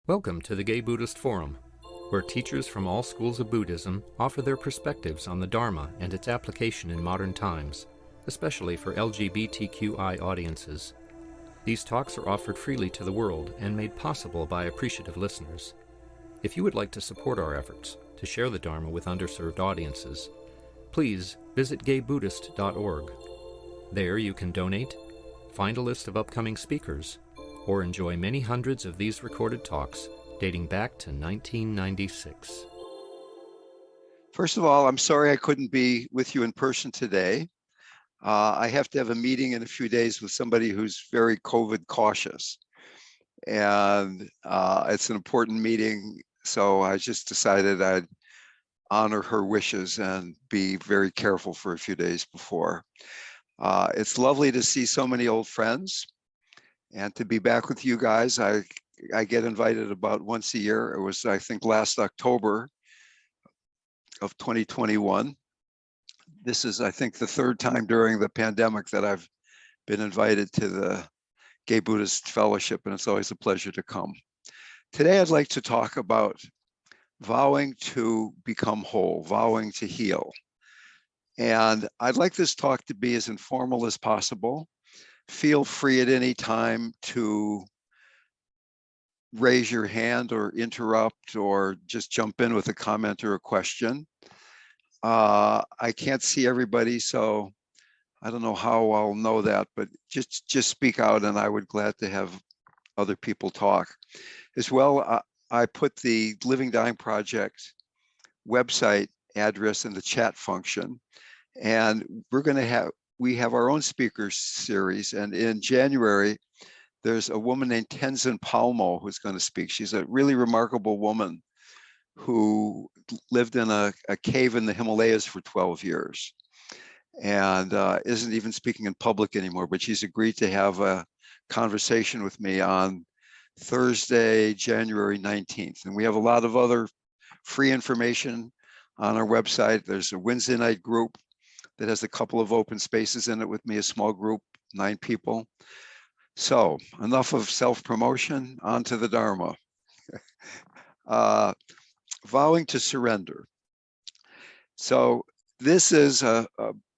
Welcome to the Gay Buddhist Forum, where teachers from all schools of Buddhism offer their perspectives on the Dharma and its application in modern times, especially for LGBTQI audiences. These talks are offered freely to the world and made possible by appreciative listeners. If you would like to support our efforts to share the Dharma with underserved audiences, please visit gaybuddhist.org. There you can donate, find a list of upcoming speakers, or enjoy many hundreds of these recorded talks dating back to 1996. First of all, I'm sorry I couldn't be with you in person today. I have to have a meeting in a few days with somebody who's very COVID cautious. And it's an important meeting, so I just decided I'd honor her wishes and be very careful for a few days before. It's lovely to see so many old friends and to be back with you guys. I get invited about once a year. It was, I think, last October of 2021. This is, I think, the third time during the pandemic that I've been invited to the Gay Buddhist Fellowship, and it's always a pleasure to come. Today, I'd like to talk about vowing to become whole, vowing to heal. And I'd like this talk to be as informal as possible. Feel free at any time to raise your hand or interrupt or just jump in with a comment or a question. I can't see everybody, so I don't know how I'll know that, but just speak out and I would glad to have other people talk. As well, I put the Living Dying Project website address in the chat function, and we have our own speakers series, and in January, there's a woman named Tenzin Palmo who's going to speak. She's a really remarkable woman who lived in a cave in the Himalayas for 12 years and isn't even speaking in public anymore, but she's agreed to have a conversation with me on Thursday, January 19th. And we have a lot of other free information on our website. There's a Wednesday night group that has a couple of open spaces in it with me, a small group, 9 people. So enough of self-promotion, on to the Dharma. Vowing to surrender. So this is a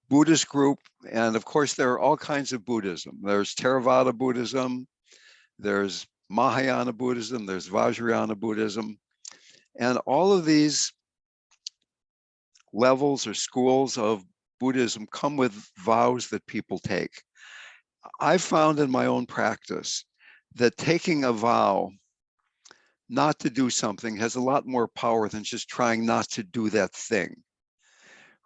Buddhist group, and of course there are all kinds of Buddhism. There's Theravada Buddhism, there's Mahayana Buddhism, there's Vajrayana Buddhism, and all of these levels or schools of Buddhism come with vows that people take. I've found in my own practice that taking a vow not to do something has a lot more power than just trying not to do that thing,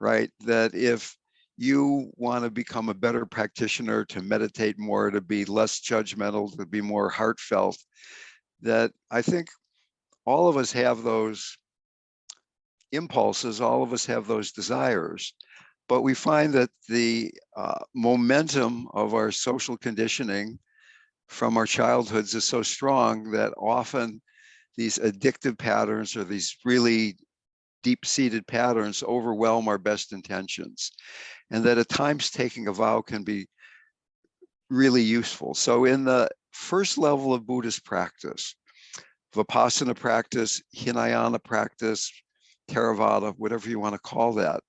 right? That if you want to become a better practitioner, to meditate more, to be less judgmental, to be more heartfelt, that I think all of us have those impulses, all of us have those desires. But we find that the momentum of our social conditioning from our childhoods is so strong that often these addictive patterns or these really deep-seated patterns overwhelm our best intentions. And that at times taking a vow can be really useful. So in the first level of Buddhist practice, Vipassana practice, Hinayana practice, Theravada, whatever you want to call that,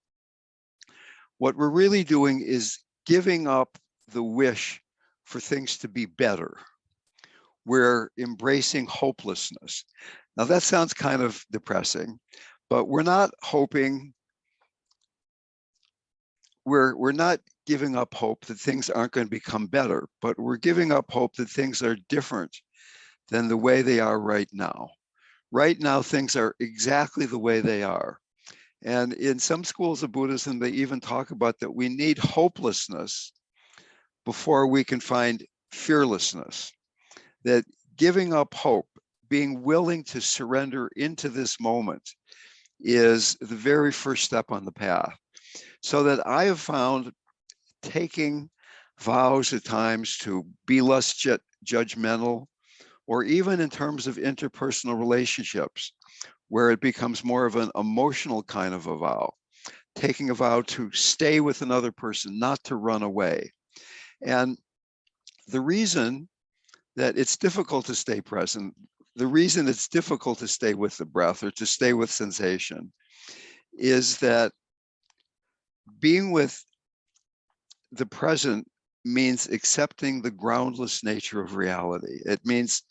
what we're really doing is giving up the wish for things to be better. We're embracing hopelessness. Now that sounds kind of depressing, but we're not hoping, we're not giving up hope that things aren't going to become better, but we're giving up hope that things are different than the way they are right now. Right now, things are exactly the way they are. And in some schools of Buddhism, they even talk about that we need hopelessness before we can find fearlessness. That giving up hope, being willing to surrender into this moment, is the very first step on the path. So that I have found taking vows at times to be less judgmental, or even in terms of interpersonal relationships, where it becomes more of an emotional kind of a vow, taking a vow to stay with another person, not to run away. And the reason that it's difficult to stay present, the reason it's difficult to stay with the breath or to stay with sensation is that being with the present means accepting the groundless nature of reality. It means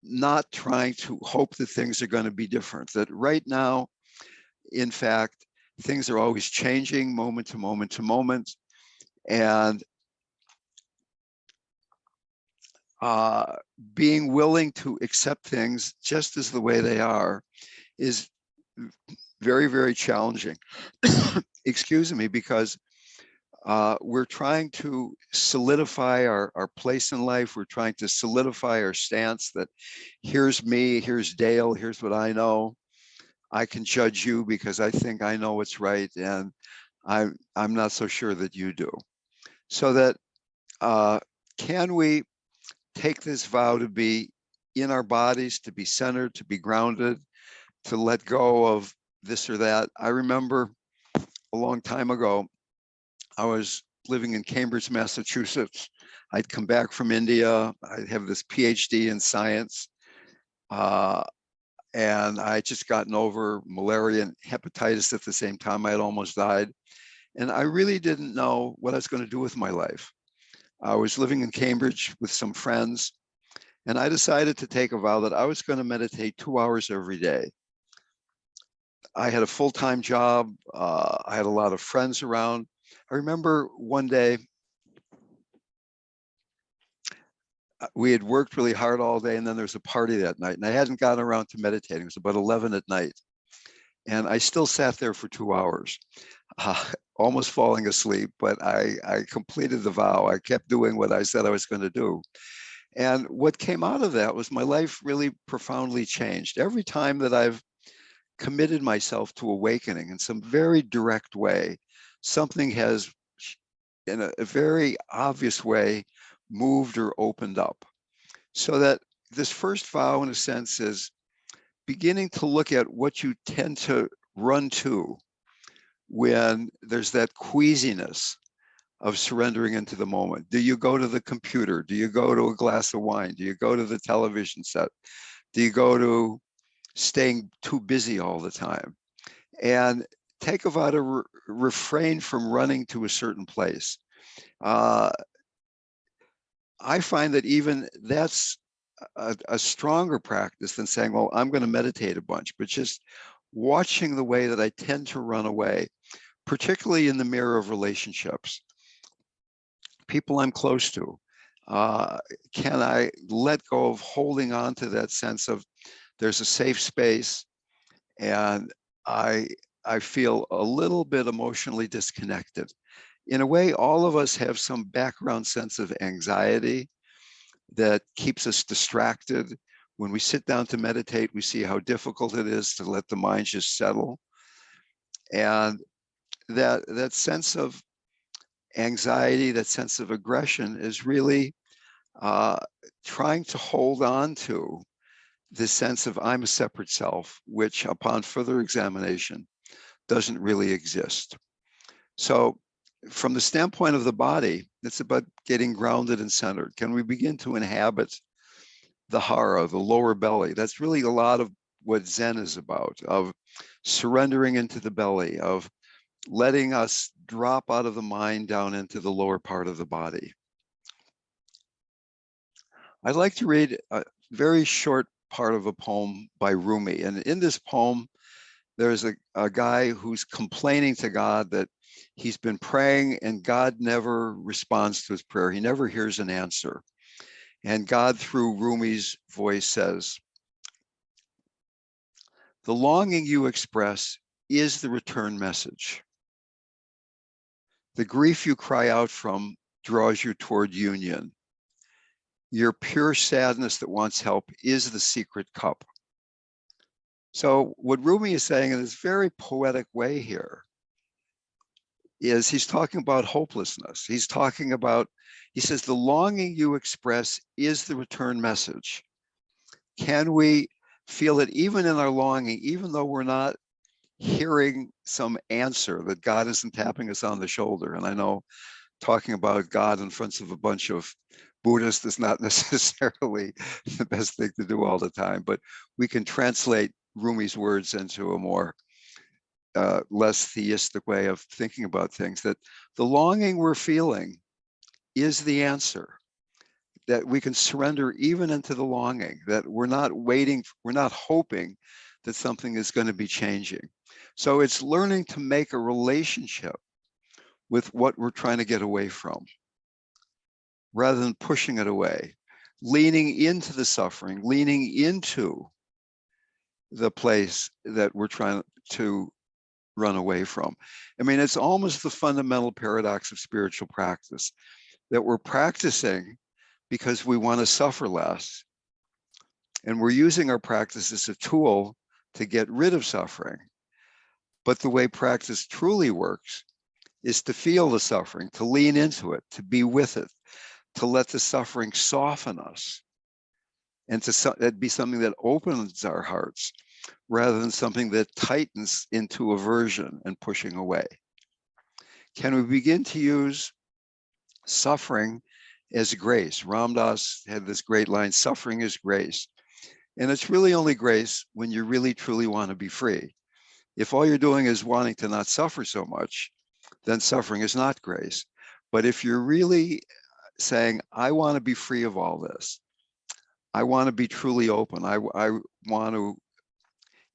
not trying to hope that things are going to be different, that right now, in fact, things are always changing moment to moment to moment. And being willing to accept things just as the way they are is very, very challenging. Excuse me, because we're trying to solidify our place in life. We're trying to solidify our stance that here's me, here's Dale, here's what I know. I can judge you because I think I know what's right, and I'm not so sure that you do. So that can we take this vow to be in our bodies, to be centered, to be grounded, to let go of this or that? I remember a long time ago, I was living in Cambridge, Massachusetts. I'd come back from India. I have this PhD in science. And I just gotten over malaria and hepatitis at the same time. I had almost died. And I really didn't know what I was going to do with my life. I was living in Cambridge with some friends, and I decided to take a vow that I was going to meditate 2 hours every day. I had a full-time job. I had a lot of friends around. I remember one day we had worked really hard all day, and then there was a party that night, and I hadn't gotten around to meditating. It was about 11 at night, and I still sat there for 2 hours, almost falling asleep, but I completed the vow. I kept doing what I said I was going to do. And what came out of that was my life really profoundly changed. Every time that I've committed myself to awakening in some very direct way, something has, in a very obvious way, moved or opened up. So that this first vow, in a sense, is beginning to look at what you tend to run to when there's that queasiness of surrendering into the moment. Do you go to the computer? Do you go to a glass of wine? Do you go to the television set? Do you go to staying too busy all the time? And take a vow to refrain from running to a certain place. I find that even that's a stronger practice than saying, well, I'm going to meditate a bunch, but just watching the way that I tend to run away, particularly in the mirror of relationships. People I'm close to, can I let go of holding on to that sense of there's a safe space, and I feel a little bit emotionally disconnected. In a way, all of us have some background sense of anxiety that keeps us distracted. When we sit down to meditate, we see how difficult it is to let the mind just settle. And that sense of anxiety, that sense of aggression is really trying to hold on to this sense of I'm a separate self, which upon further examination doesn't really exist. So from the standpoint of the body, it's about getting grounded and centered. Can we begin to inhabit the hara, the lower belly? That's really a lot of what Zen is about, of surrendering into the belly, of letting us drop out of the mind down into the lower part of the body. I'd like to read a very short part of a poem by Rumi. And in this poem, there's a guy who's complaining to God that he's been praying and God never responds to his prayer. He never hears an answer. And God, through Rumi's voice, says, "The longing you express is the return message. The grief you cry out from draws you toward union. Your pure sadness that wants help is the secret cup." So what Rumi is saying in this very poetic way here is he's talking about hopelessness. He's talking about, he says, the longing you express is the return message. Can we feel it even in our longing, even though we're not hearing some answer, that God isn't tapping us on the shoulder? And I know talking about God in front of a bunch of Buddhist is not necessarily the best thing to do all the time, but we can translate Rumi's words into a more less theistic way of thinking about things, that the longing we're feeling is the answer, that we can surrender even into the longing, that we're not waiting, we're not hoping that something is going to be changing. So it's learning to make a relationship with what we're trying to get away from, rather than pushing it away, leaning into the suffering, leaning into the place that we're trying to run away from. I mean, it's almost the fundamental paradox of spiritual practice, that we're practicing because we want to suffer less. And we're using our practice as a tool to get rid of suffering. But the way practice truly works is to feel the suffering, to lean into it, to be with it, to let the suffering soften us, and to be something that opens our hearts rather than something that tightens into aversion and pushing away. Can we begin to use suffering as grace? Ram Dass had this great line, suffering is grace. And it's really only grace when you really truly want to be free. If all you're doing is wanting to not suffer so much, then suffering is not grace. But if you're really saying, I want to be free of all this, I want to be truly open, I want to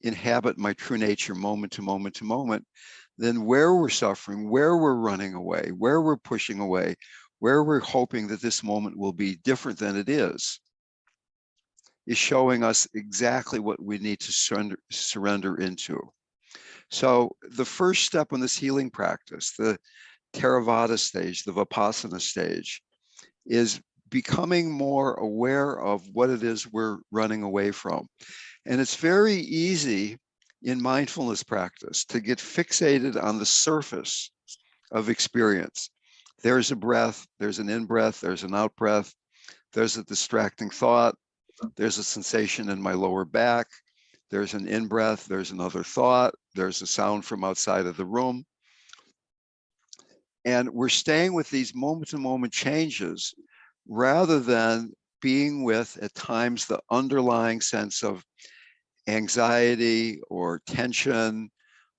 inhabit my true nature moment to moment to moment, then where we're suffering, where we're running away, where we're pushing away, where we're hoping that this moment will be different than it is showing us exactly what we need to surrender into. So the first step in this healing practice, the Theravada stage, the Vipassana stage, is becoming more aware of what it is we're running away from. And it's very easy in mindfulness practice to get fixated on the surface of experience. There's a breath, there's an in-breath, there's an out-breath, there's a distracting thought, there's a sensation in my lower back, there's an in-breath, there's another thought, there's a sound from outside of the room. And we're staying with these moment-to-moment changes rather than being with, at times, the underlying sense of anxiety or tension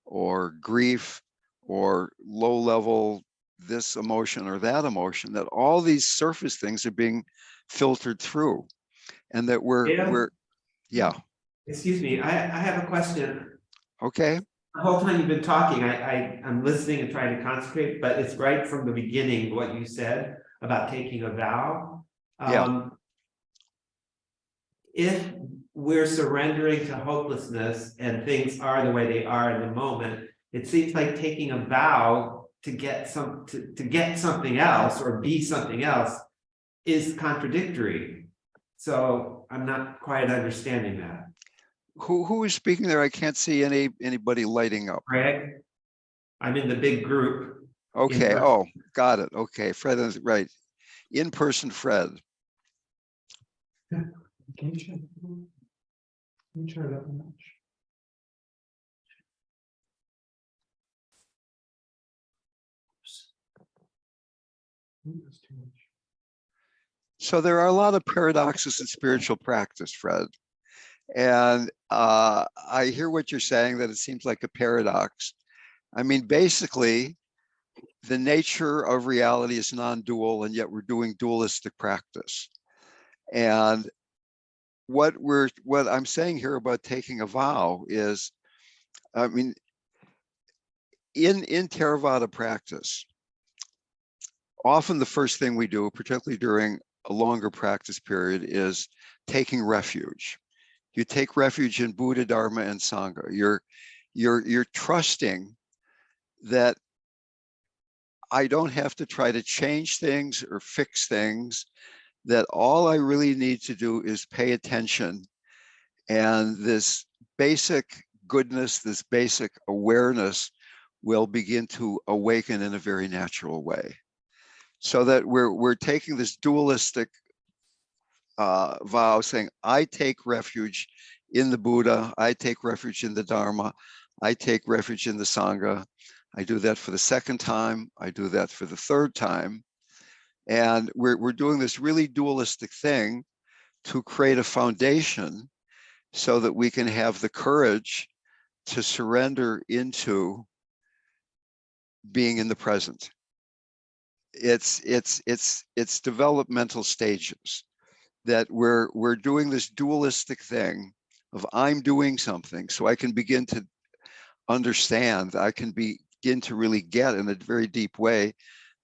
or grief or low-level this emotion or that emotion, that all these surface things are being filtered through. And that we're yeah. Excuse me, I have a question. Okay. The whole time you've been talking, I'm listening and trying to concentrate, but it's right from the beginning what you said about taking a vow. Yeah. If we're surrendering to hopelessness and things are the way they are in the moment, it seems like taking a vow to get something else or be something else is contradictory. So I'm not quite understanding that. Who is speaking there? I can't see anybody lighting up. Greg, I'm in the big group. Okay. Oh, got it. Okay. Fred is right. In person, Fred. Can you turn it up a notch? That's too much. So there are a lot of paradoxes in spiritual practice, Fred. And I hear what you're saying, that it seems like a paradox. I mean, basically, the nature of reality is non-dual, and yet we're doing dualistic practice. And what I'm saying here about taking a vow is, I mean, in Theravada practice, often the first thing we do, particularly during a longer practice period, is taking refuge. You take refuge in Buddha, Dharma, and Sangha. You're trusting that I don't have to try to change things or fix things, that all I really need to do is pay attention. And this basic goodness, this basic awareness will begin to awaken in a very natural way. So that we're taking this dualistic vow, saying, I take refuge in the Buddha, I take refuge in the Dharma, I take refuge in the Sangha. I do that for the second time, I do that for the third time. And we're doing this really dualistic thing to create a foundation so that we can have the courage to surrender into being in the present. It's developmental stages that we're doing this dualistic thing of I'm doing something so I can begin to understand, I can begin to really get in a very deep way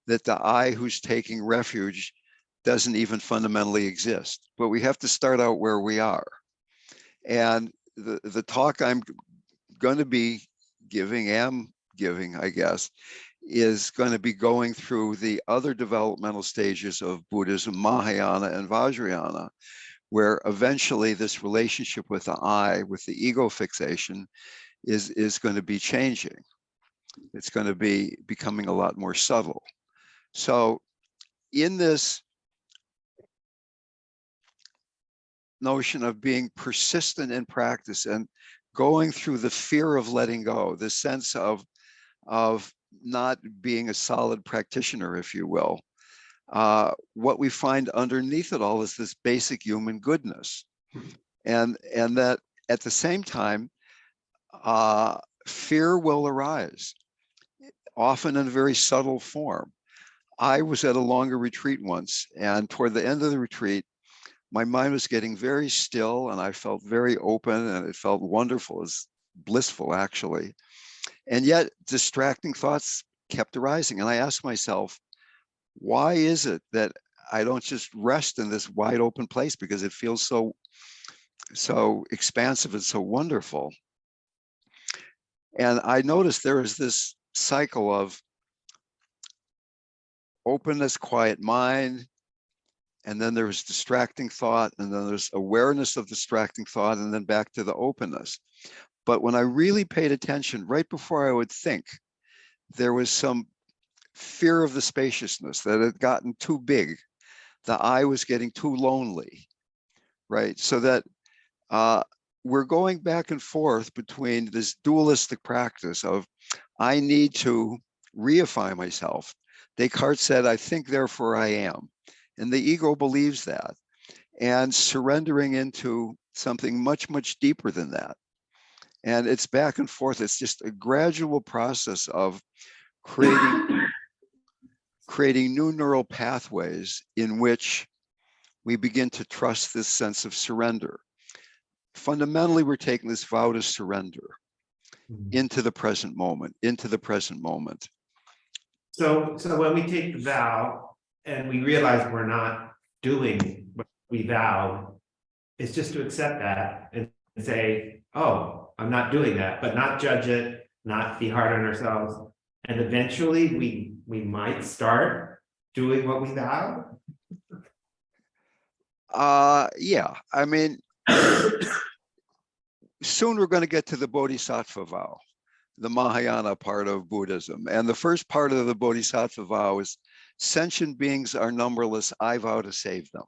that the I who's taking refuge doesn't even fundamentally exist. But we have to start out where we are. And the talk I'm going to be am giving, I guess, is going to be going through the other developmental stages of Buddhism, Mahayana and Vajrayana, where eventually this relationship with the I, with the ego fixation, is going to be changing. It's going to be becoming a lot more subtle. So in this notion of being persistent in practice and going through the fear of letting go, the sense of not being a solid practitioner, if you will, what we find underneath it all is this basic human goodness. And that at the same time, fear will arise, often in a very subtle form. I was at a longer retreat once, and toward the end of the retreat, my mind was getting very still and I felt very open and it felt wonderful. It's blissful, actually. And yet distracting thoughts kept arising. And I asked myself, why is it that I don't just rest in this wide open place because it feels so expansive and so wonderful? And I noticed there is this cycle of openness, quiet mind, and then there's distracting thought, and then there's awareness of distracting thought, and then back to the openness. But when I really paid attention, right before I would think, there was some fear of the spaciousness that had gotten too big. The I was getting too lonely, right? So that we're going back and forth between this dualistic practice of I need to reify myself. Descartes said, I think, therefore I am. And the ego believes that. And surrendering into something much, much deeper than that. And it's back and forth. It's just a gradual process of creating new neural pathways in which we begin to trust this sense of surrender. Fundamentally, we're taking this vow to surrender into the present moment, So when we take the vow and we realize we're not doing what we vowed, it's just to accept that and say, oh, I'm not doing that, but not judge it, not be hard on ourselves. And eventually we might start doing what we vowed. Yeah, I mean, soon we're going to get to the Bodhisattva vow, the Mahayana part of Buddhism. And the first part of the Bodhisattva vow is sentient beings are numberless. I vow to save them,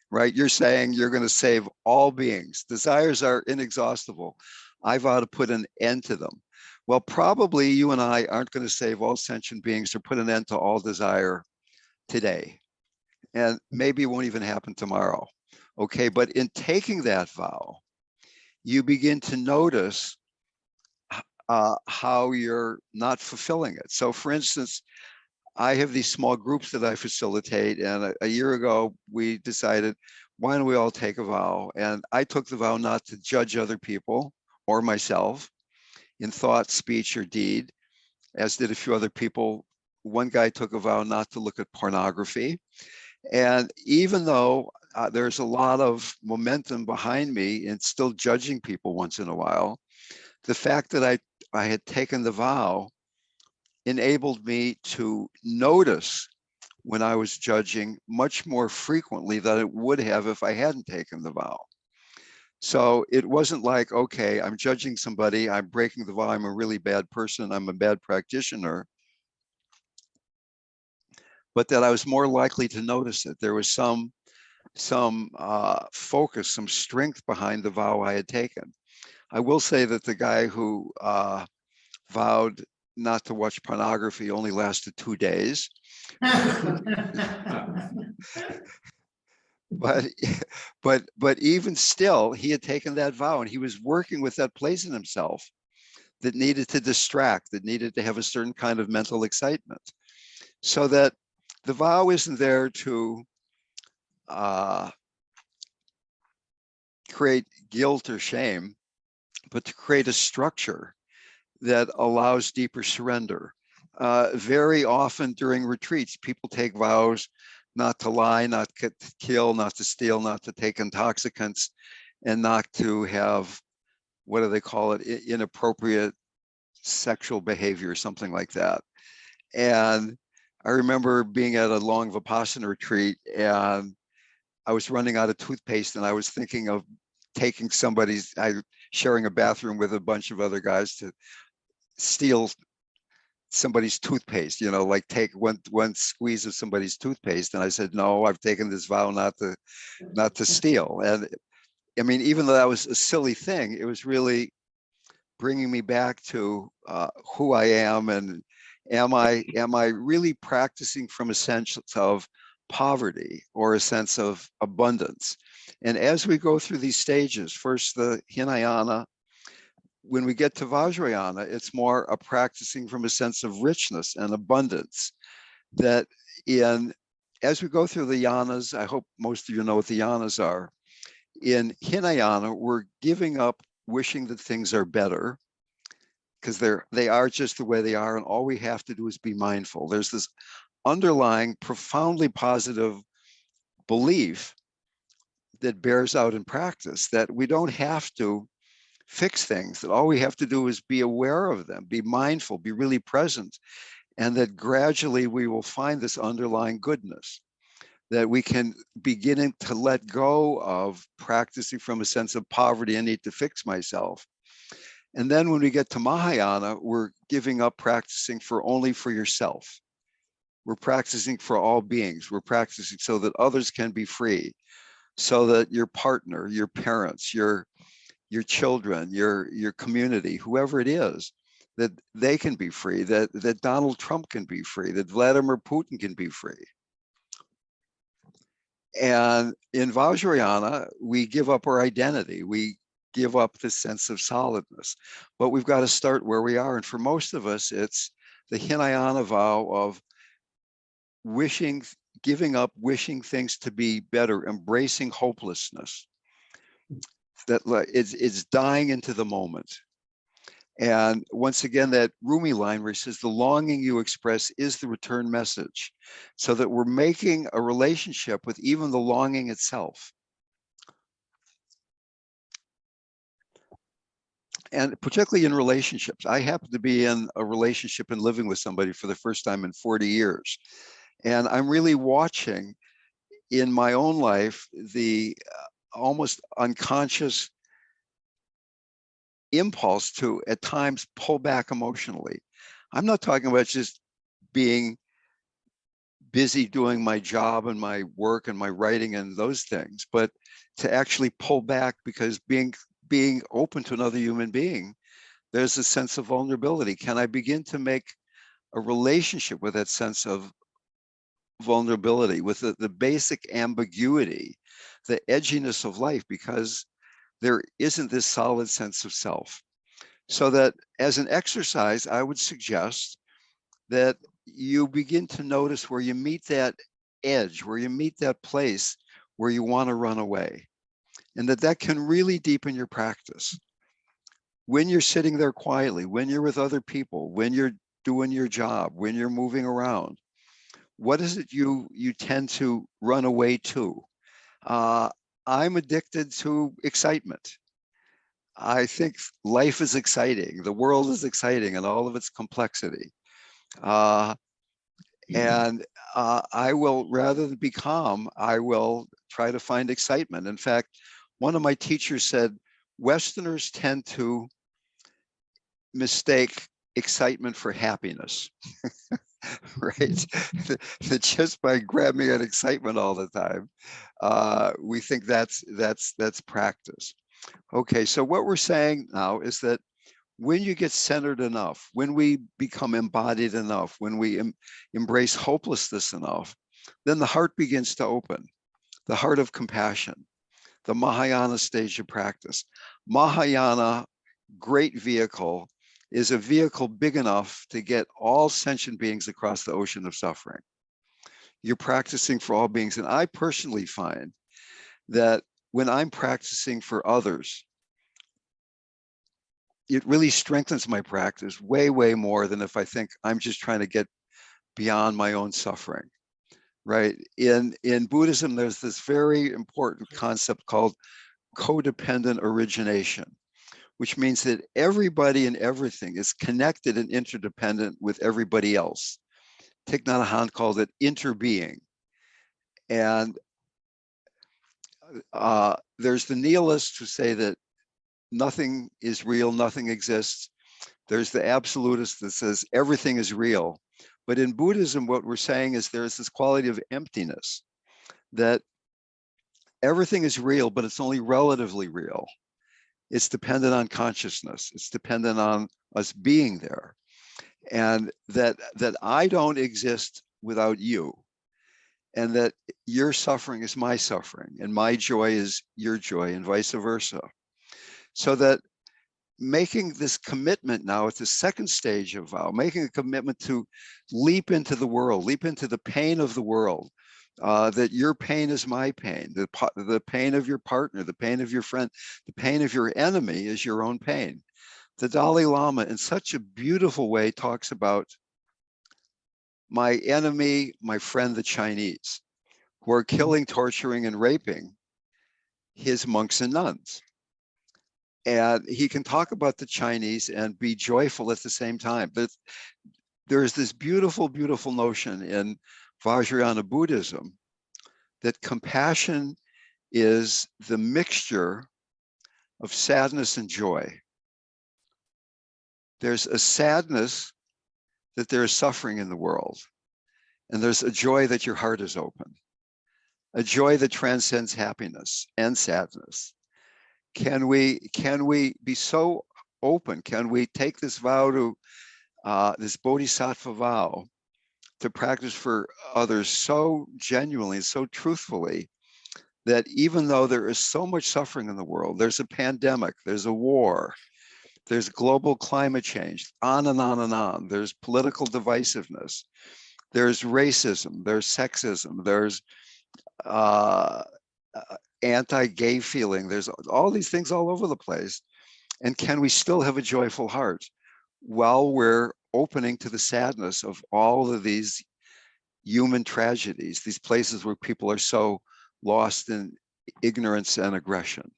right? You're saying you're going to save all beings. Desires are inexhaustible. I vow to put an end to them. Well, probably you and I aren't going to save all sentient beings or put an end to all desire today. And maybe it won't even happen tomorrow. Okay, but in taking that vow, you begin to notice how you're not fulfilling it. So for instance, I have these small groups that I facilitate, and a year ago we decided, why don't we all take a vow? And I took the vow not to judge other people or myself in thought, speech, or deed, as did a few other people. One guy took a vow not to look at pornography. And even though there's a lot of momentum behind me in still judging people once in a while, the fact that I had taken the vow enabled me to notice when I was judging much more frequently than it would have if I hadn't taken the vow. So it wasn't like, okay, I'm judging somebody, I'm breaking the vow, I'm a really bad person, I'm a bad practitioner, but that I was more likely to notice it. There was some focus, some strength behind the vow I had taken. I will say that the guy who vowed not to watch pornography only lasted 2 days. But even still, he had taken that vow, and he was working with that place in himself that needed to distract, that needed to have a certain kind of mental excitement. So that the vow isn't there to create guilt or shame, but to create a structure that allows deeper surrender. Very often during retreats, people take vows not to lie, not to kill, not to steal, not to take intoxicants, and not to have, what do they call it, inappropriate sexual behavior, something like that. And I remember being at a long Vipassana retreat, and I was running out of toothpaste, and I was thinking of taking sharing a bathroom with a bunch of other guys, to steal somebody's toothpaste, like take one squeeze of somebody's toothpaste. And I said, no, I've taken this vow not to steal. And I mean, even though that was a silly thing, it was really bringing me back to who I am, and am I really practicing from a sense of poverty or a sense of abundance? And as we go through these stages, first the Hinayana, when we get to Vajrayana, it's more a practicing from a sense of richness and abundance. That as we go through the yanas, I hope most of you know what the yanas are. In Hinayana, we're giving up wishing that things are better, because they are just the way they are, and all we have to do is be mindful. There's this underlying profoundly positive belief that bears out in practice, that we don't have to fix things, that all we have to do is be aware of them, be mindful, be really present, and that gradually we will find this underlying goodness, that we can begin to let go of practicing from a sense of poverty, I need to fix myself. And then when we get to Mahayana, we're giving up practicing only for yourself. We're practicing for all beings. We're practicing so that others can be free, so that your partner, your parents, your children, your community, whoever it is, that they can be free, that Donald Trump can be free, that Vladimir Putin can be free. And in Vajrayana, we give up our identity. We give up the sense of solidness. But we've got to start where we are. And for most of us, it's the Hinayana vow of giving up wishing things to be better, embracing hopelessness. That it's dying into the moment. And once again, that Rumi line where he says, the longing you express is the return message. So that we're making a relationship with even the longing itself. And particularly in relationships. I happen to be in a relationship and living with somebody for the first time in 40 years. And I'm really watching in my own life the almost unconscious impulse to at times pull back emotionally. I'm not talking about just being busy doing my job and my work and my writing and those things, but to actually pull back, because being open to another human being, there's a sense of vulnerability. Can I begin to make a relationship with that sense of vulnerability, with the basic ambiguity, the edginess of life, because there isn't this solid sense of self. So that as an exercise, I would suggest that you begin to notice where you meet that edge, where you meet that place where you want to run away, and that can really deepen your practice. When you're sitting there quietly, when you're with other people, when you're doing your job, when you're moving around, what is it you tend to run away to? I'm addicted to excitement. I think life is exciting. The world is exciting and all of its complexity. And I will, rather than be calm, I will try to find excitement. In fact, one of my teachers said, Westerners tend to mistake excitement for happiness, right? That just by grabbing at excitement all the time, we think that's practice. Okay, so what we're saying now is that when you get centered enough, when we become embodied enough, when we embrace hopelessness enough, then the heart begins to open, the heart of compassion, the Mahayana stage of practice. Mahayana, great vehicle, is a vehicle big enough to get all sentient beings across the ocean of suffering. You're practicing for all beings. And I personally find that when I'm practicing for others, it really strengthens my practice way, way more than if I think I'm just trying to get beyond my own suffering, right? In Buddhism, there's this very important concept called codependent origination, which means that everybody and everything is connected and interdependent with everybody else. Thich Nhat Hanh called it interbeing. And there's the nihilists who say that nothing is real, nothing exists. There's the absolutist that says everything is real. But in Buddhism, what we're saying is there's this quality of emptiness, that everything is real, but it's only relatively real. It's dependent on consciousness. It's dependent on us being there. And that I don't exist without you. And that your suffering is my suffering, and my joy is your joy, and vice versa. So that making this commitment now at the second stage of vow, making a commitment to leap into the world, leap into the pain of the world, that your pain is my pain, the pain of your partner, the pain of your friend, the pain of your enemy is your own pain. The Dalai Lama, in such a beautiful way, talks about my enemy, my friend, the Chinese, who are killing, torturing, and raping his monks and nuns. And he can talk about the Chinese and be joyful at the same time. There's this beautiful, beautiful notion in Vajrayana Buddhism that compassion is the mixture of sadness and joy. There's a sadness that there is suffering in the world, and there's a joy that your heart is open, a joy that transcends happiness and sadness. Can we be so open? Can we take this vow to this bodhisattva vow to practice for others so genuinely, so truthfully, that even though there is so much suffering in the world, there's a pandemic, there's a war, there's global climate change, on and on and on. There's political divisiveness, there's racism, there's sexism, there's anti-gay feeling, there's all these things all over the place. And can we still have a joyful heart while we're opening to the sadness of all of these human tragedies, these places where people are so lost in ignorance and aggression?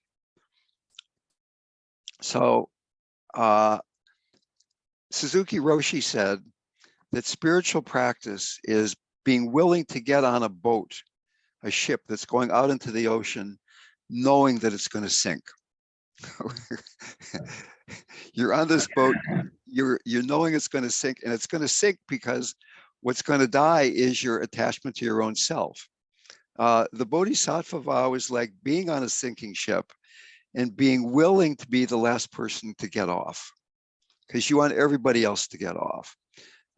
So Suzuki Roshi said that spiritual practice is being willing to get on a boat, a ship that's going out into the ocean, knowing that it's going to sink. You're on this boat, you're knowing it's going to sink, and it's going to sink because what's going to die is your attachment to your own self. The bodhisattva vow is like being on a sinking ship and being willing to be the last person to get off, because you want everybody else to get off.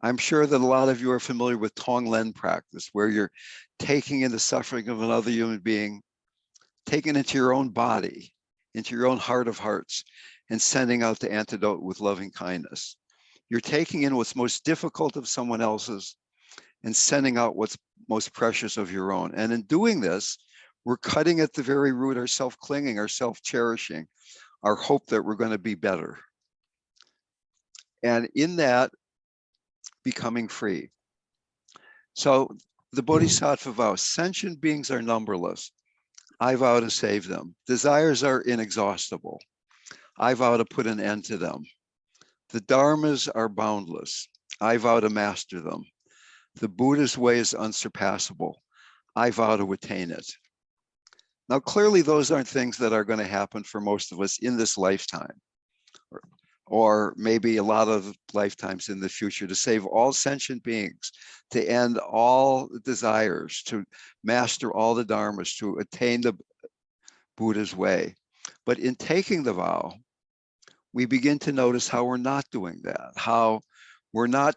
I'm sure that a lot of you are familiar with Tonglen practice, where you're taking in the suffering of another human being, taking it into your own body, into your own heart of hearts, and sending out the antidote with loving kindness. You're taking in what's most difficult of someone else's and sending out what's most precious of your own. And in doing this, we're cutting at the very root our self-clinging, our self-cherishing, our hope that we're going to be better. And in that, becoming free. So the bodhisattva vow, sentient beings are numberless. I vow to save them. Desires are inexhaustible. I vow to put an end to them. The dharmas are boundless. I vow to master them. The Buddha's way is unsurpassable. I vow to attain it. Now, clearly, those aren't things that are going to happen for most of us in this lifetime, or maybe a lot of lifetimes in the future, to save all sentient beings, to end all desires, to master all the dharmas, to attain the Buddha's way. But in taking the vow, we begin to notice how we're not doing that, how we're not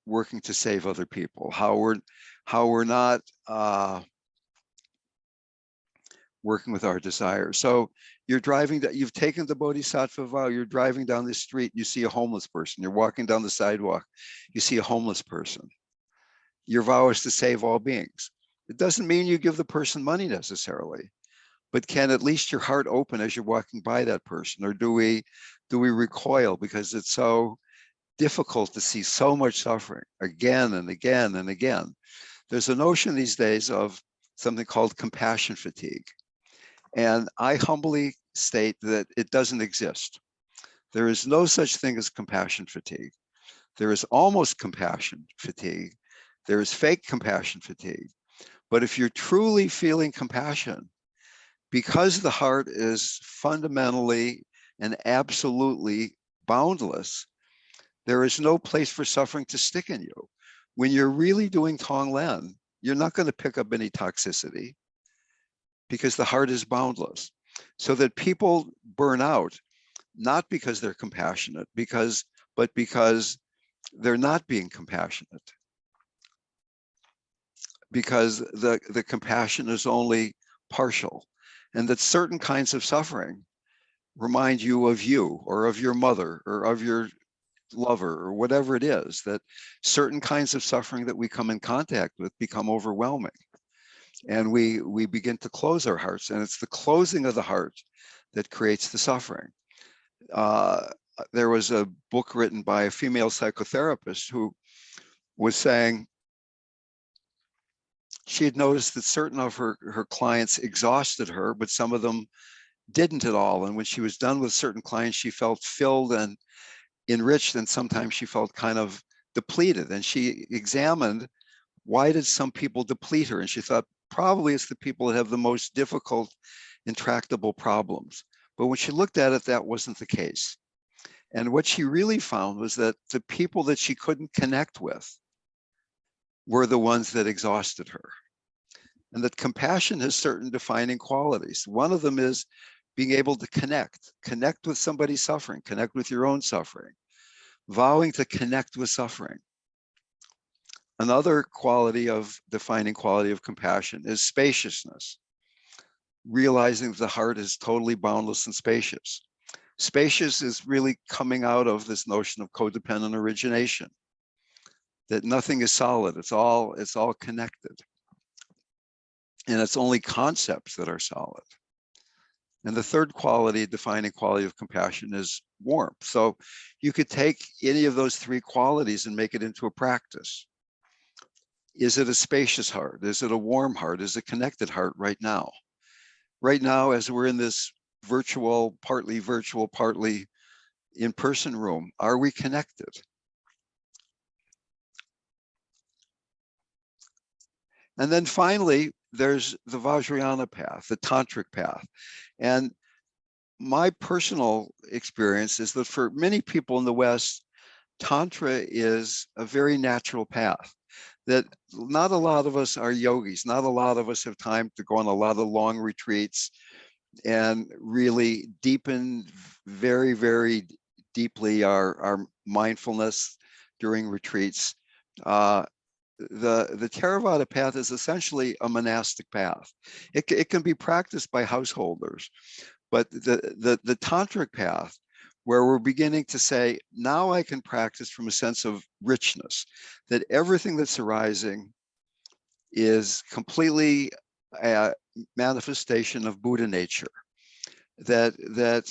working to save other people, how we're not working with our desires. So you're driving, you've taken the bodhisattva vow, you're driving down the street, you see a homeless person, you're walking down the sidewalk, you see a homeless person. Your vow is to save all beings. It doesn't mean you give the person money necessarily, but can at least your heart open as you're walking by that person? Or do we recoil because it's so difficult to see so much suffering again and again and again? There's a notion these days of something called compassion fatigue. And I humbly state that it doesn't exist. There is no such thing as compassion fatigue. There is almost compassion fatigue. There is fake compassion fatigue. But if you're truly feeling compassion, because the heart is fundamentally and absolutely boundless, there is no place for suffering to stick in you. When you're really doing Tonglen, you're not going to pick up any toxicity because the heart is boundless. So that people burn out, not because they're compassionate, but because they're not being compassionate. Because the compassion is only partial, and that certain kinds of suffering remind you of you or of your mother or of your lover or whatever it is, that certain kinds of suffering that we come in contact with become overwhelming. And we begin to close our hearts, and it's the closing of the heart that creates the suffering. There was a book written by a female psychotherapist who was saying she had noticed that certain of her clients exhausted her, but some of them didn't at all. And when she was done with certain clients, she felt filled and enriched, and sometimes she felt kind of depleted. And she examined, why did some people deplete her? And she thought, probably it's the people that have the most difficult, intractable problems. But when she looked at it, that wasn't the case. And what she really found was that the people that she couldn't connect with were the ones that exhausted her. And that compassion has certain defining qualities. One of them is being able to connect with somebody's suffering, connect with your own suffering, vowing to connect with suffering. Another defining quality of compassion is spaciousness, realizing that the heart is totally boundless and spacious. Spacious is really coming out of this notion of codependent origination, that nothing is solid, it's all connected. And it's only concepts that are solid. And the third defining quality of compassion is warmth. So you could take any of those three qualities and make it into a practice. Is it a spacious heart? Is it a warm heart? Is it a connected heart right now? Right now, as we're in this partly virtual, partly in-person room, are we connected? And then finally, there's the Vajrayana path, the tantric path. And my personal experience is that for many people in the West, Tantra is a very natural path, that not a lot of us are yogis. Not a lot of us have time to go on a lot of long retreats and really deepen very, very deeply our mindfulness during retreats. The Theravada path is essentially a monastic path. It can be practiced by householders, but the tantric path, where we're beginning to say, now I can practice from a sense of richness, that everything that's arising is completely a manifestation of Buddha nature, that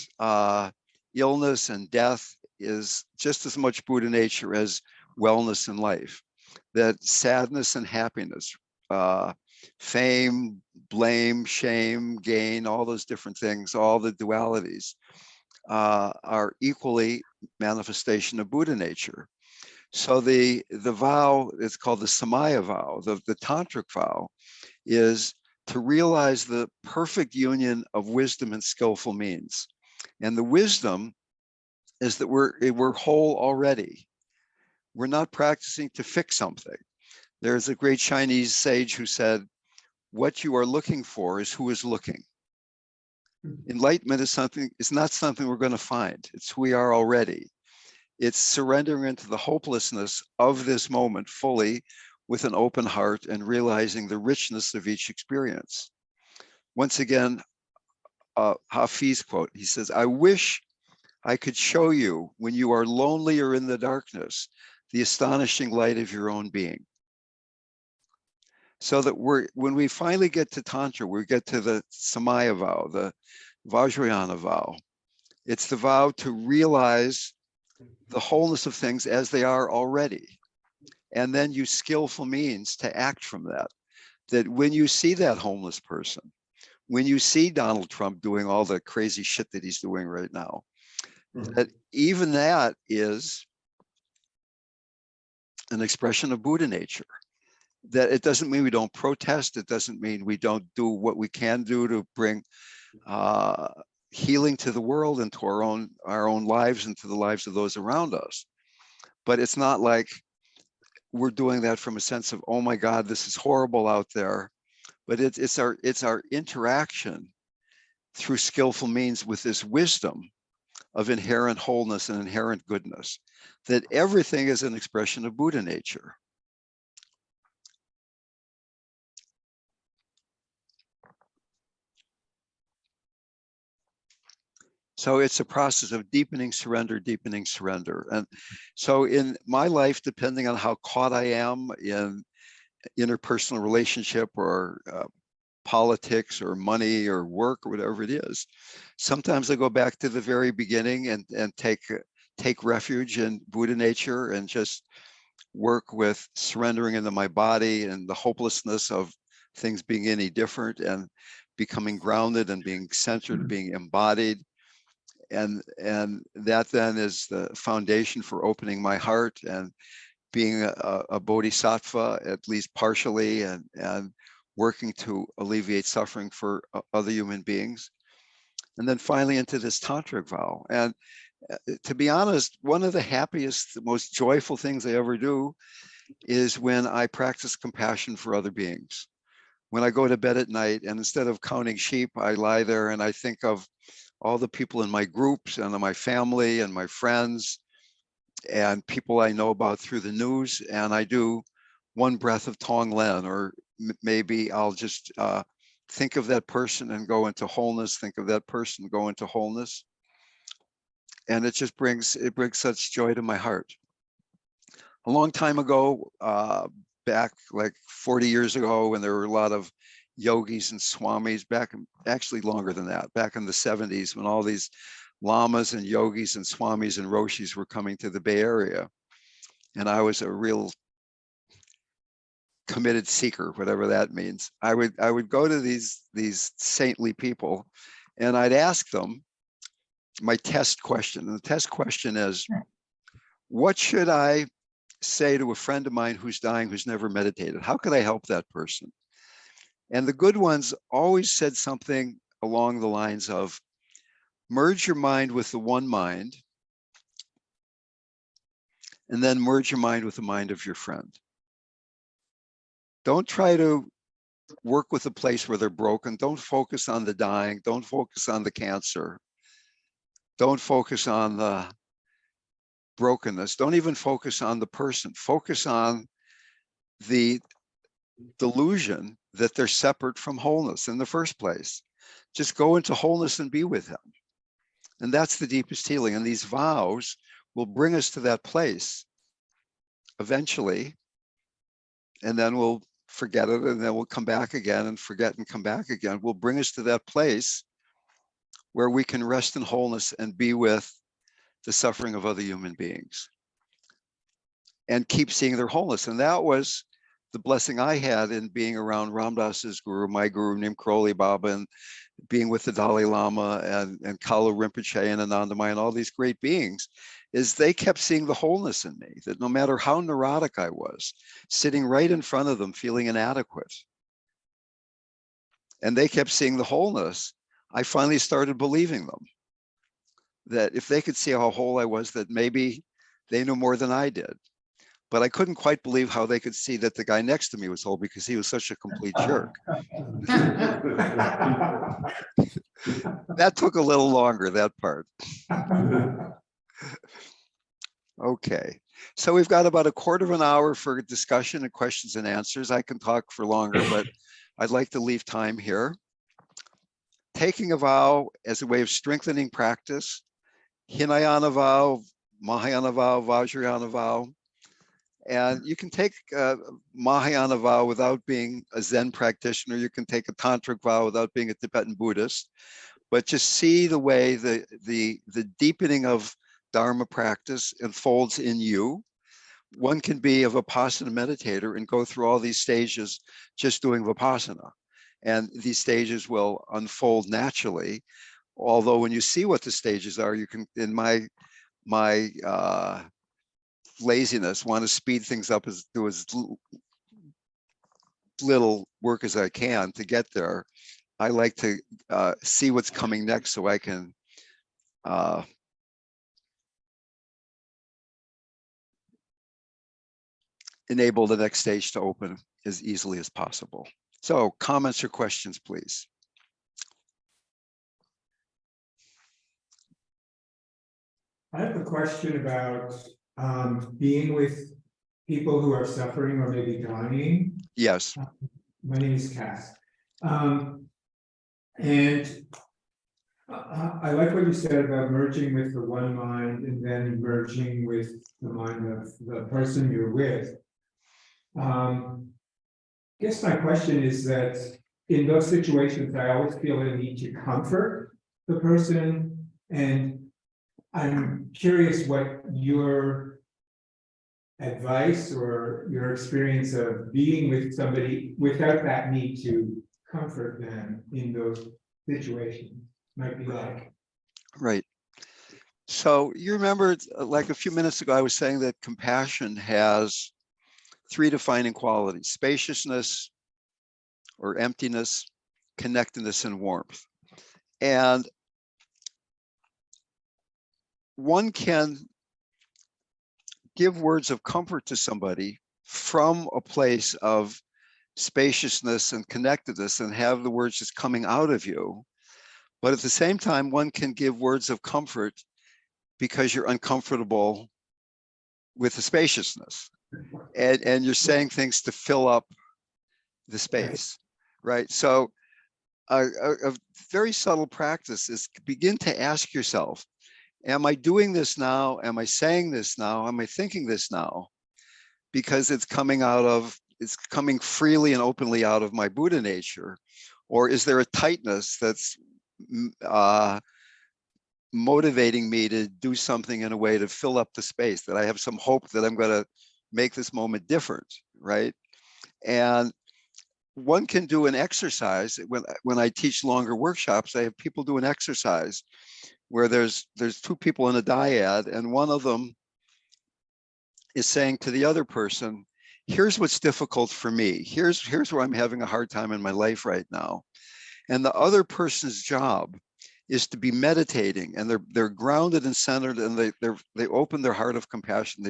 illness and death is just as much Buddha nature as wellness and life, that sadness and happiness, fame, blame, shame, gain, all those different things, all the dualities are equally manifestation of Buddha nature. So the vow, it's called the Samaya vow, the tantric vow, is to realize the perfect union of wisdom and skillful means. And the wisdom is that we're whole already. We're not practicing to fix something. There's a great Chinese sage who said, what you are looking for is who is looking. Enlightenment is something, it's not something we're going to find. It's who we are already. It's surrendering into the hopelessness of this moment fully with an open heart and realizing the richness of each experience. Once again, Hafiz quote, he says, I wish I could show you when you are lonely or in the darkness, the astonishing light of your own being. So that when we finally get to Tantra, we get to the Samaya vow, the Vajrayana vow. It's the vow to realize the wholeness of things as they are already. And then use skillful means to act from that. That when you see that homeless person, when you see Donald Trump doing all the crazy shit that he's doing right now, that even that is an expression of Buddha nature. That it doesn't mean we don't protest. It doesn't mean we don't do what we can do to bring healing to the world and to our own lives and to the lives of those around us. But it's not like we're doing that from a sense of, oh my God, this is horrible out there. But it's our interaction through skillful means with this wisdom of inherent wholeness and inherent goodness, that everything is an expression of Buddha nature. So it's a process of deepening surrender. And so in my life, depending on how caught I am in interpersonal relationship or politics or money or work or whatever it is, sometimes I go back to the very beginning and take refuge in Buddha nature and just work with surrendering into my body and the hopelessness of things being any different and becoming grounded and being centered, being embodied. And that then is the foundation for opening my heart and being a bodhisattva, at least partially, and working to alleviate suffering for other human beings. And then finally into this tantric vow. And to be honest, one of the happiest, the most joyful things I ever do is when I practice compassion for other beings. When I go to bed at night and instead of counting sheep, I lie there and I think of all the people in my groups and my family and my friends and people I know about through the news. And I do one breath of Tonglen, or maybe I'll just think of that person and go into wholeness, think of that person, go into wholeness. And it just brings such joy to my heart. A long time ago, back like 40 years ago, when there were a lot of yogis and swamis, actually longer than that, back in the 70s, when all these lamas and yogis and swamis and roshis were coming to the Bay Area. And I was a real committed seeker, whatever that means. I would go to these saintly people and I'd ask them my test question. And the test question is, what should I say to a friend of mine who's dying, who's never meditated? How could I help that person? And the good ones always said something along the lines of, merge your mind with the one mind, and then merge your mind with the mind of your friend. Don't try to work with a place where they're broken. Don't focus on the dying. Don't focus on the cancer. Don't focus on the brokenness. Don't even focus on the person. Focus on the delusion that they're separate from wholeness in the first place. Just go into wholeness and be with them. And that's the deepest healing. And these vows will bring us to that place eventually. And then we'll forget it, and then we'll come back again and forget and come back again. Will bring us to that place where we can rest in wholeness and be with the suffering of other human beings and keep seeing their wholeness. And that was the blessing I had in being around Ram Dass's guru, my guru, Nim Kroli Baba, and being with the Dalai Lama and Kalu Rinpoche and Anandamai and all these great beings, is they kept seeing the wholeness in me, that no matter how neurotic I was, sitting right in front of them, feeling inadequate, and they kept seeing the wholeness, I finally started believing them, that if they could see how whole I was, that maybe they knew more than I did. but I couldn't quite believe how they could see that the guy next to me was whole because he was such a complete jerk. That took a little longer, that part. Okay, so we've got about a quarter of an hour for discussion and questions and answers. I can talk for longer, but I'd like to leave time here. Taking a vow as a way of strengthening practice, Hinayana vow, Mahayana vow, Vajrayana vow. And you can take a Mahayana vow without being a Zen practitioner. You can take a tantric vow without being a Tibetan Buddhist, but just see the way the deepening of Dharma practice unfolds in you. One can be a Vipassana meditator and go through all these stages just doing Vipassana. And these stages will unfold naturally. Although when you see what the stages are, you can, in my laziness, want to speed things up, do as little work as I can to get there. I like to see what's coming next so I can enable the next stage to open as easily as possible. So comments or questions, please. I have a question about being with people who are suffering or maybe dying. Yes. My name is Cass. And I like what you said about merging with the one mind and then merging with the mind of the person you're with. I guess my question is that in those situations, I always feel a need to comfort the person, and I'm curious what your advice or your experience of being with somebody without that need to comfort them in those situations might be like. Right. So you remember, like a few minutes ago, I was saying that compassion has 3 defining qualities: spaciousness or emptiness, connectedness, and warmth. And one can give words of comfort to somebody from a place of spaciousness and connectedness and have the words just coming out of you. But at the same time, one can give words of comfort because you're uncomfortable with the spaciousness. And you're saying things to fill up the space, right? So a very subtle practice is begin to ask yourself, am I doing this now? Am I saying this now? Am I thinking this now? Because it's coming freely and openly out of my Buddha nature? Or is there a tightness that's motivating me to do something in a way to fill up the space, that I have some hope that I'm going to make this moment different, right? And one can do an exercise. When I teach longer workshops, I have people do an exercise where there's 2 people in a dyad, and one of them is saying to the other person, here's what's difficult for me. Here's where I'm having a hard time in my life right now. And the other person's job is to be meditating, and they're grounded and centered, and they open their heart of compassion.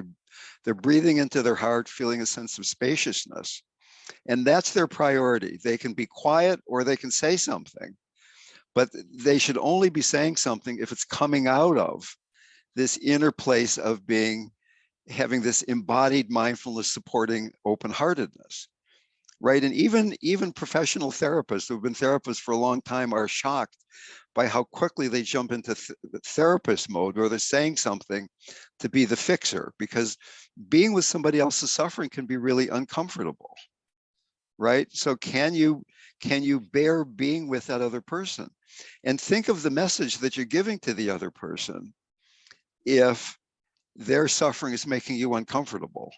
They're breathing into their heart, feeling a sense of spaciousness. And that's their priority. They can be quiet or they can say something, but they should only be saying something if it's coming out of this inner place of having this embodied mindfulness supporting open-heartedness, right? And even professional therapists who've been therapists for a long time are shocked by how quickly they jump into therapist mode, where they're saying something to be the fixer, because being with somebody else's suffering can be really uncomfortable, right? So can you bear being with that other person? And think of the message that you're giving to the other person if their suffering is making you uncomfortable,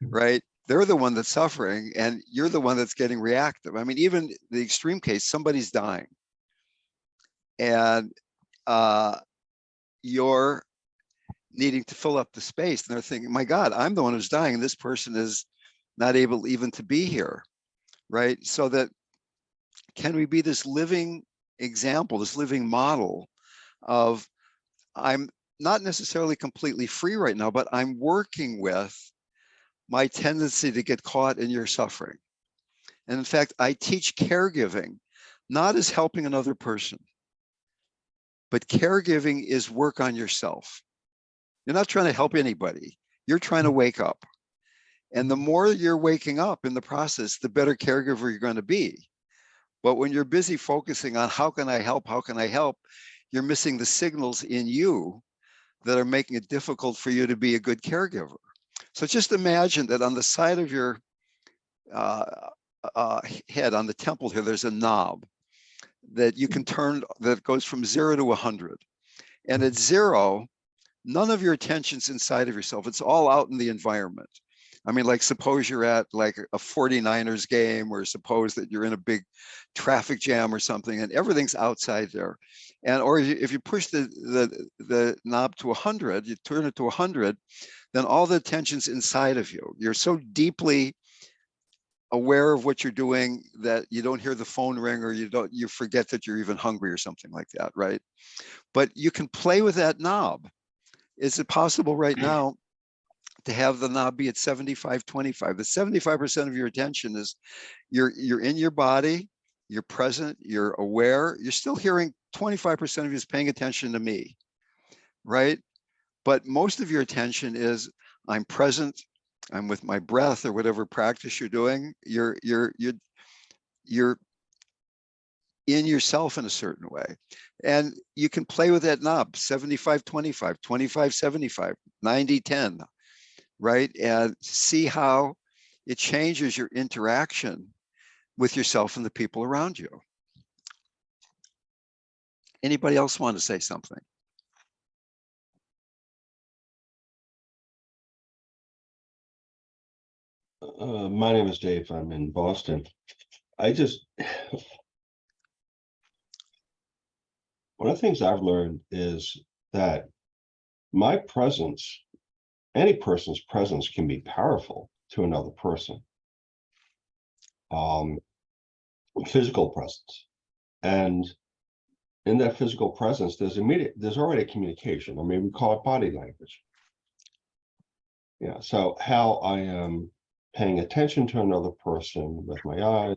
right? They're the one that's suffering and you're the one that's getting reactive. I mean, even the extreme case, somebody's dying and you're needing to fill up the space, and they're thinking, my God, I'm the one who's dying and this person is not able even to be here, right? So that can we be this living example, this living model of, I'm not necessarily completely free right now, but I'm working with my tendency to get caught in your suffering. And in fact, I teach caregiving, not as helping another person, but caregiving is work on yourself. You're not trying to help anybody. You're trying to wake up. And the more you're waking up in the process, the better caregiver you're going to be. But when you're busy focusing on how can I help, you're missing the signals in you that are making it difficult for you to be a good caregiver. So just imagine that on the side of your head, on the temple here, there's a knob that you can turn that goes from 0 to 100. And at 0, none of your attention's inside of yourself. It's all out in the environment. I mean, like suppose you're at like a 49ers game, or suppose that you're in a big traffic jam or something, and everything's outside there. And or if you push the knob to 100, you turn it to 100, then all the attention's inside of you. You're so deeply aware of what you're doing that you don't hear the phone ring, or you forget that you're even hungry or something like that, right? But you can play with that knob. Is it possible right now to have the knob be at 75-25? The 75% of your attention is you're in your body, you're present, you're aware, you're still hearing. 25% of you is paying attention to me, right? But most of your attention is I'm present, I'm with my breath, or whatever practice you're doing. You're in yourself in a certain way. And you can play with that knob, 75-25, 25-75, 90-10, right? And see how it changes your interaction with yourself and the people around you. Anybody else want to say something? My name is Dave. I'm in Boston. One of the things I've learned is that my presence, any person's presence, can be powerful to another person. Physical presence. And in that physical presence, there's already a communication. I mean, we call it body language. Yeah. So how I am paying attention to another person with my eyes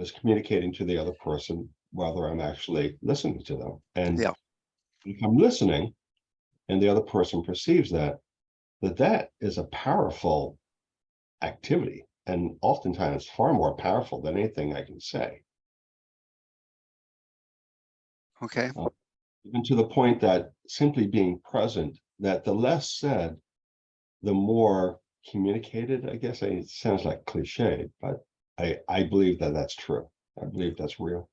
is communicating to the other person, whether I'm actually listening to them. And yeah, if I'm listening and the other person perceives that is a powerful activity, and oftentimes far more powerful than anything I can say. okay. Even to the point that simply being present, that the less said, the more communicated. I guess it sounds like cliche, but I believe that that's true. I believe that's real.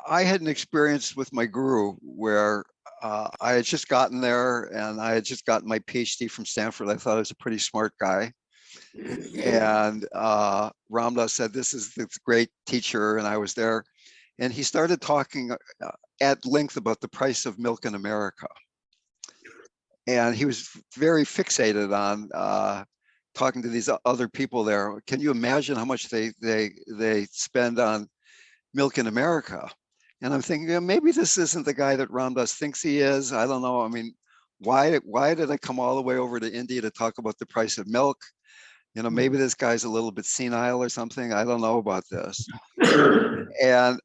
I had an experience with my guru where I had just gotten there, and I had just gotten my PhD from Stanford. I thought I was a pretty smart guy. And Ram Dass said, this is the great teacher. And I was there, and he started talking at length about the price of milk in America. And he was very fixated on talking to these other people there. Can you imagine how much they spend on milk in America? And I'm thinking, yeah, maybe this isn't the guy that Ram Dass thinks he is. I don't know. I mean, why did I come all the way over to India to talk about the price of milk? You know, maybe this guy's a little bit senile or something. I don't know about this. And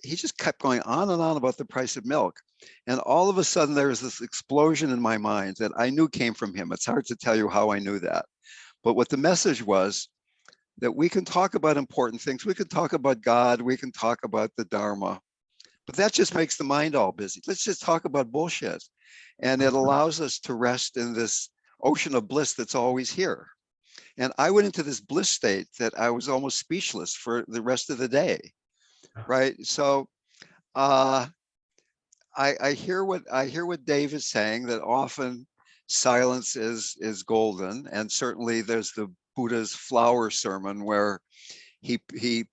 he just kept going on and on about the price of milk. And all of a sudden, there was this explosion in my mind that I knew came from him. It's hard to tell you how I knew that. But what the message was, that we can talk about important things. We can talk about God. We can talk about the Dharma. But that just makes the mind all busy. Let's just talk about bullshit. And it allows us to rest in this ocean of bliss that's always here. And I went into this bliss state that I was almost speechless for the rest of the day, right? So I hear what Dave is saying, that often silence is golden. And certainly there's the Buddha's flower sermon where he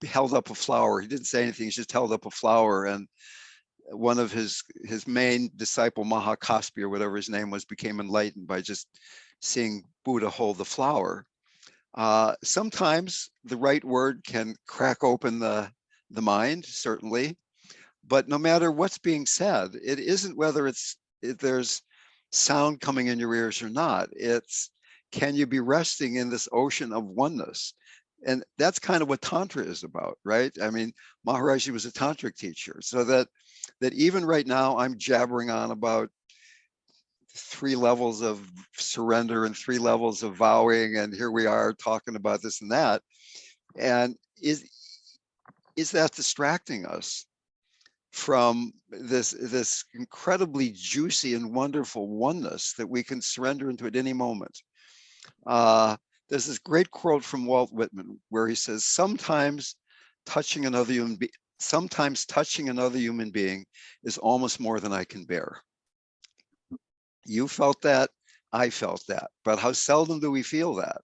held up a flower. He didn't say anything, he just held up a flower. And one of his main disciple, Mahakaspi, or whatever his name was, became enlightened by just seeing Buddha hold the flower. Sometimes the right word can crack open the mind, certainly. But no matter what's being said, it isn't whether it's there's sound coming in your ears or not. It's, can you be resting in this ocean of oneness? And that's kind of what Tantra is about, right? I mean, Maharaji was a tantric teacher, so that even right now I'm jabbering on about 3 levels of surrender and 3 levels of vowing, and here we are talking about this and that. And is that distracting us from this incredibly juicy and wonderful oneness that we can surrender into at any moment? There's this great quote from Walt Whitman where he says, sometimes touching another human being is almost more than I can bear. You felt that, I felt that, but how seldom do we feel that?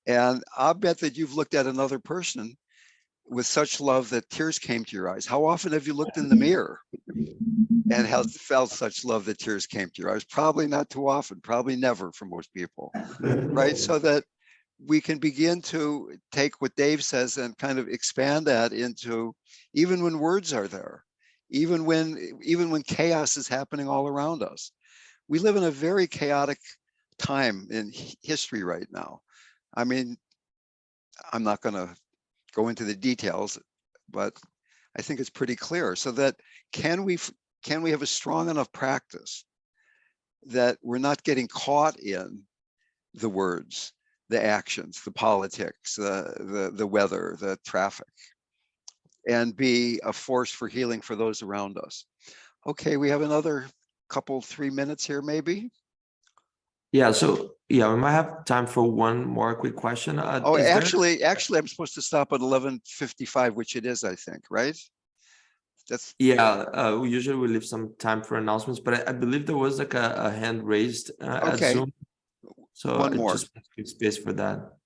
And I'll bet that you've looked at another person with such love that tears came to your eyes. How often have you looked in the mirror and felt such love that tears came to your eyes? Probably not too often, probably never for most people, right? So that we can begin to take what Dave says and kind of expand that into, even when words are there, even when chaos is happening all around us. We live in a very chaotic time in history right now. I mean, I'm not going to go into the details, but I think it's pretty clear. So that can we have a strong enough practice that we're not getting caught in the words, the actions, the politics, the weather, the traffic, and be a force for healing for those around us. Okay, we have another couple, 3 minutes here, maybe. Yeah, so yeah, we might have time for one more quick question. Oh, actually, I'm supposed to stop at 11:55, which it is, I think, right? That's we usually leave some time for announcements, but I believe there was like a hand raised at okay. Zoom. So One I more. just give space for that.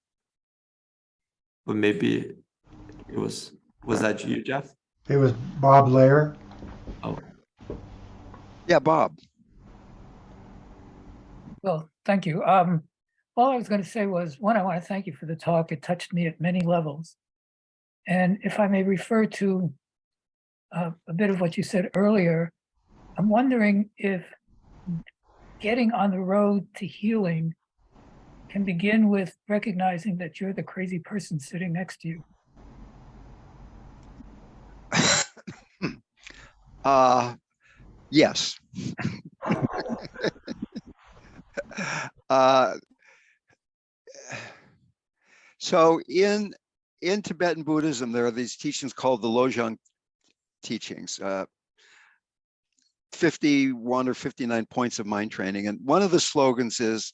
But maybe it was that you, Jeff? It was Bob Lair. Oh, Yeah, Bob. Well, thank you. All I was going to say was, one, I want to thank you for the talk. It touched me at many levels. And if I may refer to a bit of what you said earlier, I'm wondering if getting on the road to healing can begin with recognizing that you're the crazy person sitting next to you. Yes. So in Tibetan Buddhism, there are these teachings called the Lojong teachings, 51 or 59 points of mind training. And one of the slogans is,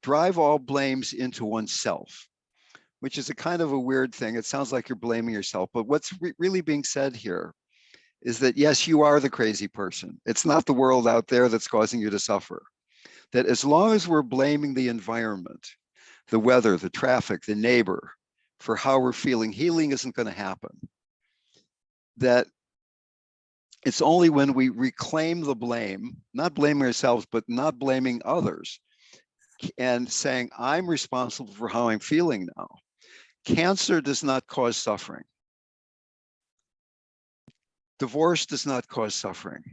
drive all blames into oneself, which is a kind of a weird thing. It sounds like you're blaming yourself, but what's really being said here is that, yes, you are the crazy person. It's not the world out there that's causing you to suffer. That as long as we're blaming the environment, the weather, the traffic, the neighbor, for how we're feeling, healing isn't going to happen. That it's only when we reclaim the blame, not blaming ourselves, but not blaming others, and saying, I'm responsible for how I'm feeling now. Cancer does not cause suffering. Divorce does not cause suffering.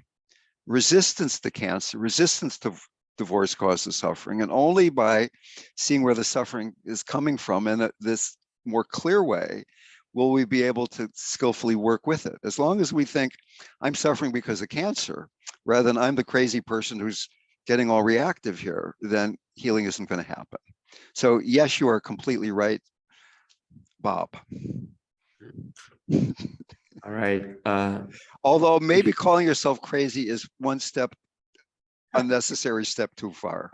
Resistance to cancer, resistance to divorce causes suffering, and only by seeing where the suffering is coming from in this more clear way will we be able to skillfully work with it. As long as we think I'm suffering because of cancer, rather than I'm the crazy person who's getting all reactive here, then healing isn't going to happen. So yes, you are completely right, Bob. all right. Although maybe calling yourself crazy is one step, unnecessary step too far.